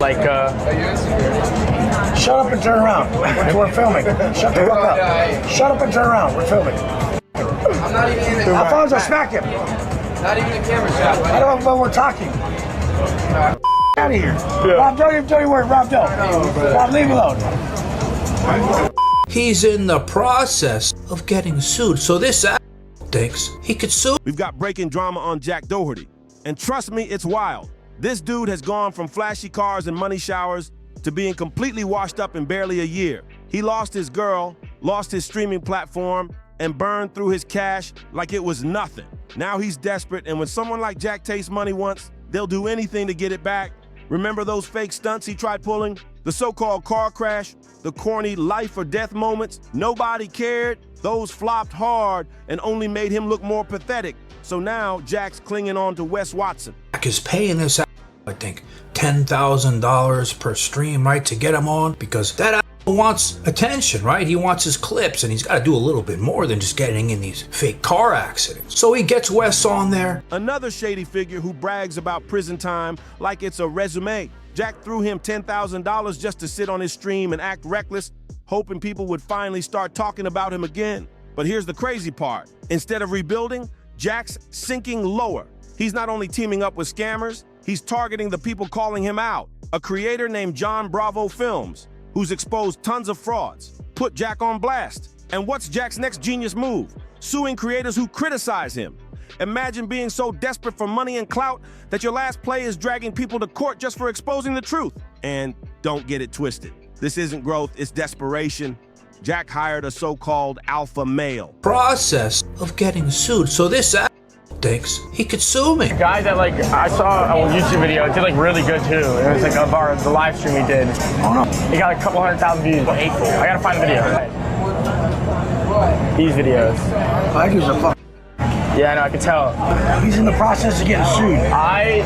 Like, Shut up and turn around. We're filming. Shut the fuck up. Shut up and turn around. We're filming. I'm not even in the Alfonso, smack him. Not even the camera shot. I don't know but we're talking. Out of here. Yeah. Rob, don't even worry. Rob, don't. Rob, leave him alone. He's in the process of getting sued, so this thinks he could sue. We've got breaking drama on Jack Doherty. And trust me, it's wild. This dude has gone from flashy cars and money showers to being completely washed up in barely a year. He lost his girl, lost his streaming platform, and burned through his cash like it was nothing. Now he's desperate, and when someone like Jack tastes money once, they'll do anything to get it back. Remember those fake stunts he tried pulling? The so-called car crash, the corny life or death moments? Nobody cared. Those flopped hard and only made him look more pathetic. So now Jack's clinging on to Wes Watson. Jack is paying this, I think, $10,000 per stream, right, to get him on, because that wants attention, right? He wants his clips, and he's got to do a little bit more than just getting in these fake car accidents. So he gets Wes on there. Another shady figure who brags about prison time like it's a resume. Jack threw him $10,000 just to sit on his stream and act reckless, hoping people would finally start talking about him again. But here's the crazy part. Instead of rebuilding, Jack's sinking lower. He's not only teaming up with scammers, he's targeting the people calling him out. A creator named John Bravo Films, who's exposed tons of frauds, put Jack on blast. And what's Jack's next genius move? Suing creators who criticize him. Imagine being so desperate for money and clout that your last play is dragging people to court just for exposing the truth. And don't get it twisted. This isn't growth, it's desperation. Jack hired a so-called alpha male. Process of getting sued. So this thinks he could sue me. guy that I saw a YouTube video, it did really good too. It was of the live stream he did. Oh no. He got a couple 100,000 views. Hateful. I gotta find the video. These videos. I gives a fuck. Yeah, I know, I can tell. He's in the process of getting sued. I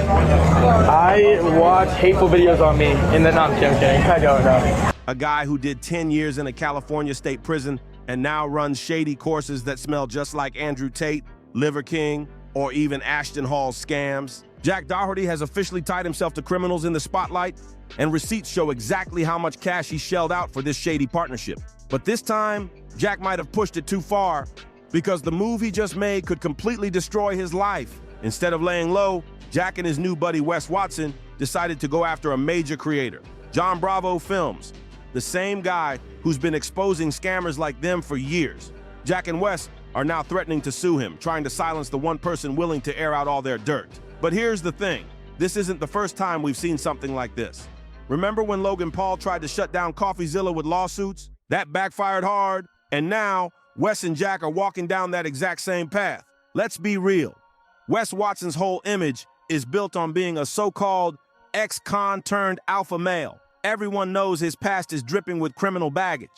watch hateful videos on me in the, no, I'm kidding. I don't know. A guy who did 10 years in a California state prison and now runs shady courses that smell just like Andrew Tate, Liver King, or even Ashton Hall scams. Jack Doherty has officially tied himself to criminals in the spotlight, and receipts show exactly how much cash he shelled out for this shady partnership. But this time, Jack might have pushed it too far, because the move he just made could completely destroy his life. Instead of laying low, Jack and his new buddy Wes Watson decided to go after a major creator, John Bravo Films, the same guy who's been exposing scammers like them for years. Jack and Wes are now threatening to sue him, trying to silence the one person willing to air out all their dirt. But here's the thing, this isn't the first time we've seen something like this. Remember when Logan Paul tried to shut down CoffeeZilla with lawsuits? That backfired hard, and now Wes and Jack are walking down that exact same path. Let's be real. Wes Watson's whole image is built on being a so-called ex-con turned alpha male. Everyone knows his past is dripping with criminal baggage.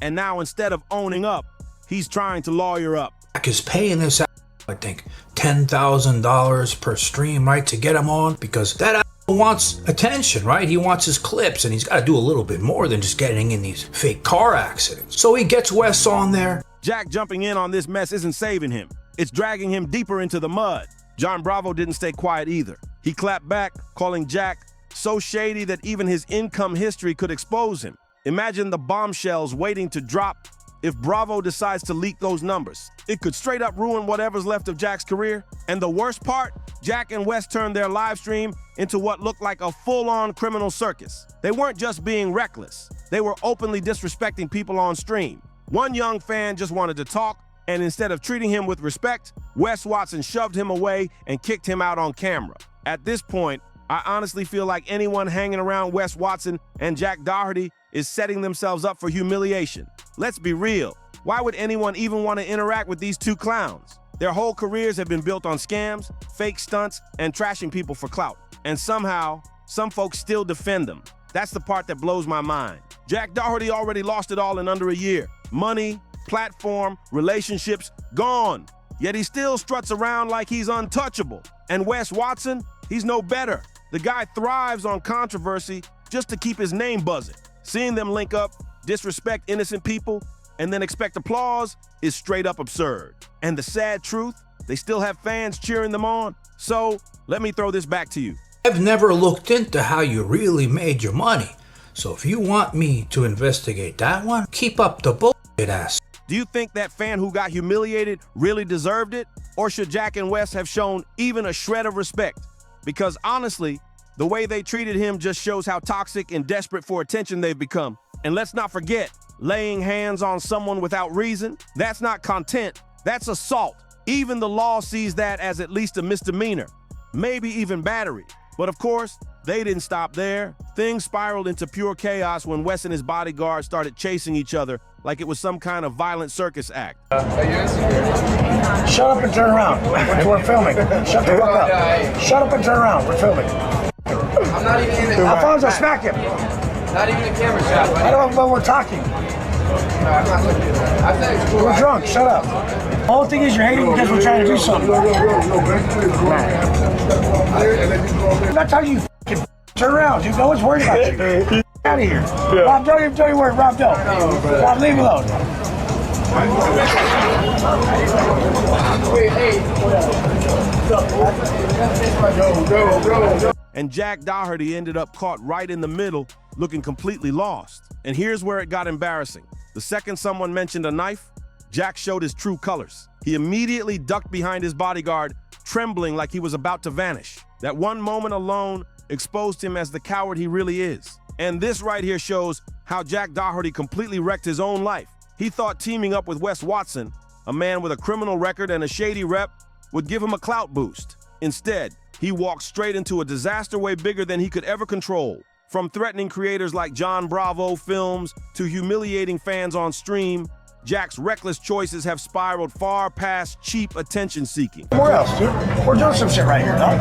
And now instead of owning up, he's trying to lawyer up. Jack is paying this, I think, $10,000 per stream, right, to get him on, because that wants attention, right? He wants his clips, and he's got to do a little bit more than just getting in these fake car accidents. So he gets Wes on there. Jack jumping in on this mess isn't saving him. It's dragging him deeper into the mud. John Bravo didn't stay quiet either. He clapped back, calling Jack so shady that even his income history could expose him. Imagine the bombshells waiting to drop if Bravo decides to leak those numbers. It could straight up ruin whatever's left of Jack's career. And the worst part, Jack and Wes turned their live stream into what looked like a full-on criminal circus. They weren't just being reckless. They were openly disrespecting people on stream. One young fan just wanted to talk, and instead of treating him with respect, Wes Watson shoved him away and kicked him out on camera. At this point, I honestly feel like anyone hanging around Wes Watson and Jack Doherty is setting themselves up for humiliation. Let's be real. Why would anyone even want to interact with these two clowns? Their whole careers have been built on scams, fake stunts, and trashing people for clout. And somehow, some folks still defend them. That's the part that blows my mind. Jack Doherty already lost it all in under a year. Money, platform, relationships, gone. Yet he still struts around like he's untouchable. And Wes Watson, he's no better. The guy thrives on controversy just to keep his name buzzing. Seeing them link up, disrespect innocent people, and then expect applause is straight up absurd. And the sad truth, they still have fans cheering them on. So let me throw this back to you. I've never looked into how you really made your money. So if you want me to investigate that one, keep up the bullshit ass. Do you think that fan who got humiliated really deserved it? Or should Jack and Wes have shown even a shred of respect? Because honestly, the way they treated him just shows how toxic and desperate for attention they've become. And let's not forget, laying hands on someone without reason, that's not content, that's assault. Even the law sees that as at least a misdemeanor, maybe even battery. But of course, they didn't stop there. Things spiraled into pure chaos when Wes and his bodyguard started chasing each other like it was some kind of violent circus act. Shut up and turn around. We're filming. Shut the fuck up. Shut up and turn around. We're filming. I'm not even in the Alfonso, smack him. Not even a camera shot, buddy. I don't know, but we're talking. No, I'm not looking at that. I said it's cool. We're drunk. Shut up. The whole thing is you're hating because we're trying to do something. I'm not telling you f***ing turn around, dude. No one's worried about you. Get out of here. Rob, don't even tell you where. Rob, don't. Rob, leave him alone. And Jack Doherty ended up caught right in the middle, looking completely lost. And here's where it got embarrassing. The second someone mentioned a knife, Jack showed his true colors. He immediately ducked behind his bodyguard, trembling like he was about to vanish. That one moment alone exposed him as the coward he really is. And this right here shows how Jack Doherty completely wrecked his own life. He thought teaming up with Wes Watson, a man with a criminal record and a shady rep, would give him a clout boost. Instead, he walked straight into a disaster way bigger than he could ever control. From threatening creators like John Bravo Films to humiliating fans on stream, Jack's reckless choices have spiraled far past cheap attention seeking. Where else, dude? We're doing some shit right here, dog.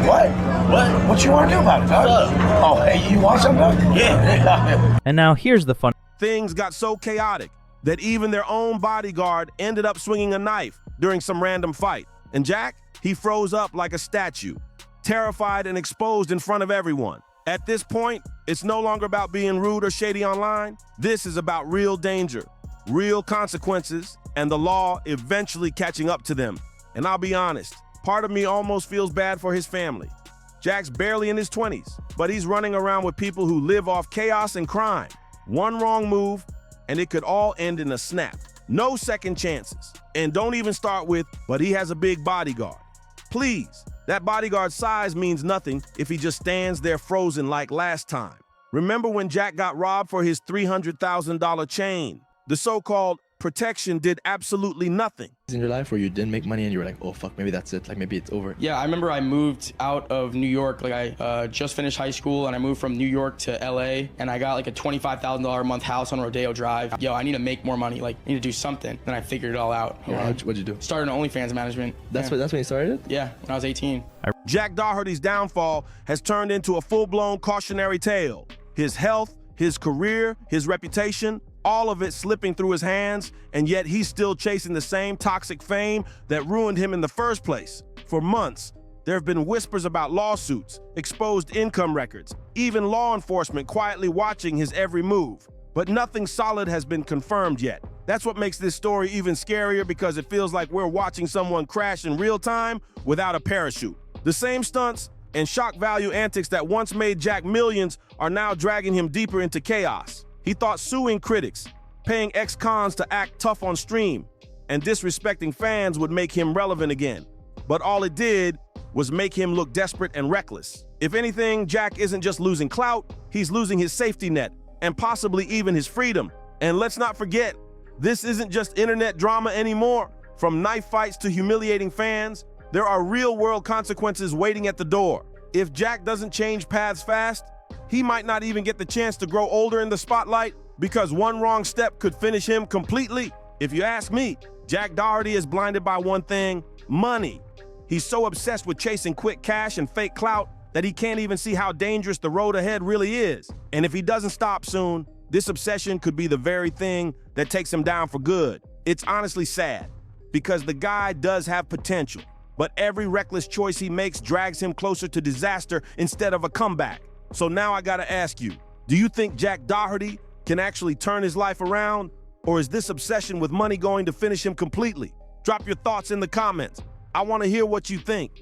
What? What you want to do about it, dog? Oh, hey, you want some, dog? Yeah. And now here's the fun. Things got so chaotic that even their own bodyguard ended up swinging a knife during some random fight. And Jack, he froze up like a statue, terrified and exposed in front of everyone. At this point, it's no longer about being rude or shady online. This is about real danger, real consequences, and the law eventually catching up to them. And I'll be honest, part of me almost feels bad for his family. Jack's barely in his 20s, but he's running around with people who live off chaos and crime. One wrong move, and it could all end in a snap. No second chances. And don't even start with, but he has a big bodyguard. Please, that bodyguard's size means nothing if he just stands there frozen like last time. Remember when Jack got robbed for his $300,000 chain? The so-called protection did absolutely nothing. In your life where you didn't make money and you were like, oh fuck, maybe that's it, like maybe it's over? Yeah, I remember I moved out of New York. Like I just finished high school and I moved from New York to LA and I got like a $25,000 a month house on Rodeo Drive. Yo, I need to make more money, like I need to do something. Then I figured it all out. What'd you do? Started an OnlyFans management. That's when you started? Yeah, when I was 18. Jack Doherty's downfall has turned into a full-blown cautionary tale. His health, his career, his reputation, all of it slipping through his hands, and yet he's still chasing the same toxic fame that ruined him in the first place. For months, there have been whispers about lawsuits, exposed income records, even law enforcement quietly watching his every move. But nothing solid has been confirmed yet. That's what makes this story even scarier because it feels like we're watching someone crash in real time without a parachute. The same stunts and shock value antics that once made Jack millions are now dragging him deeper into chaos. He thought suing critics, paying ex-cons to act tough on stream, and disrespecting fans would make him relevant again. But all it did was make him look desperate and reckless. If anything, Jack isn't just losing clout, he's losing his safety net, and possibly even his freedom. And let's not forget, this isn't just internet drama anymore. From knife fights to humiliating fans, there are real-world consequences waiting at the door. If Jack doesn't change paths fast, he might not even get the chance to grow older in the spotlight because one wrong step could finish him completely. If you ask me, Jack Doherty is blinded by one thing: money. He's so obsessed with chasing quick cash and fake clout that he can't even see how dangerous the road ahead really is. And if he doesn't stop soon, this obsession could be the very thing that takes him down for good. It's honestly sad because the guy does have potential, but every reckless choice he makes drags him closer to disaster instead of a comeback. So now I gotta ask you, do you think Jack Doherty can actually turn his life around? Or is this obsession with money going to finish him completely? Drop your thoughts in the comments. I wanna hear what you think.